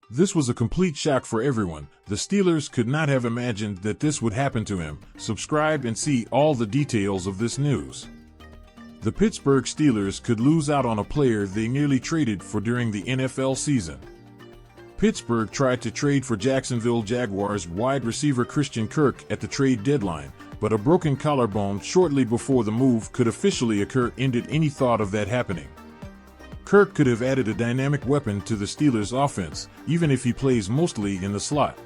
This was a complete shock for everyone. The Steelers could not have imagined that this would happen to him. Subscribe and see all the details of this news. The Pittsburgh Steelers could lose out on a player they nearly traded for during the NFL season. Pittsburgh tried to trade for Jacksonville Jaguars wide receiver Christian Kirk at the trade deadline, but a broken collarbone shortly before the move could officially occur ended any thought of that happening. Kirk could have added a dynamic weapon to the Steelers' offense, even if he plays mostly in the slot.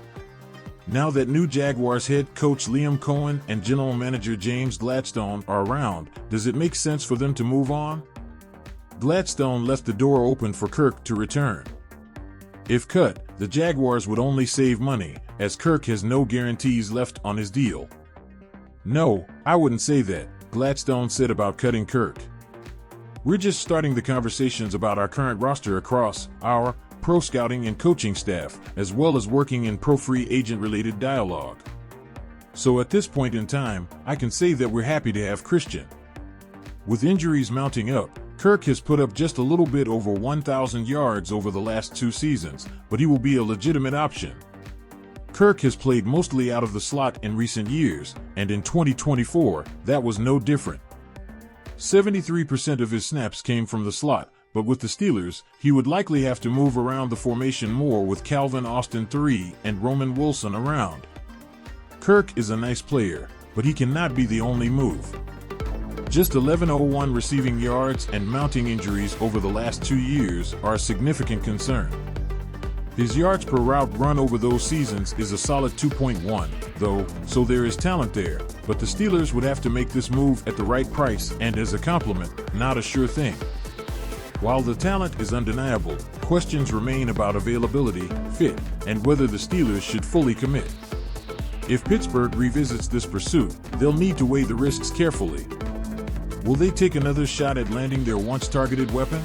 Now that new Jaguars head coach Liam Cohen and general manager James Gladstone are around, does it make sense for them to move on? Gladstone left the door open for Kirk to return. If cut, the Jaguars would only save money, as Kirk has no guarantees left on his deal. "No, I wouldn't say that," Gladstone said about cutting Kirk. "We're just starting the conversations about our current roster across our pro scouting and coaching staff, as well as working in pro-free agent-related dialogue. So at this point in time, I can say that we're happy to have Christian." With injuries mounting up, Kirk has put up just a little bit over 1,000 yards over the last 2 seasons, but he will be a legitimate option. Kirk has played mostly out of the slot in recent years, and in 2024, that was no different. 73% of his snaps came from the slot, but with the Steelers, he would likely have to move around the formation more with Calvin Austin III and Roman Wilson around. Kirk is a nice player, but he cannot be the only move. Just 1101 receiving yards and mounting injuries over the last 2 years are a significant concern. His yards per route run over those seasons is a solid 2.1, though, so there is talent there, but the Steelers would have to make this move at the right price and as a compliment, not a sure thing. While the talent is undeniable, questions remain about availability, fit, and whether the Steelers should fully commit. If Pittsburgh revisits this pursuit, they'll need to weigh the risks carefully. Will they take another shot at landing their once-targeted weapon?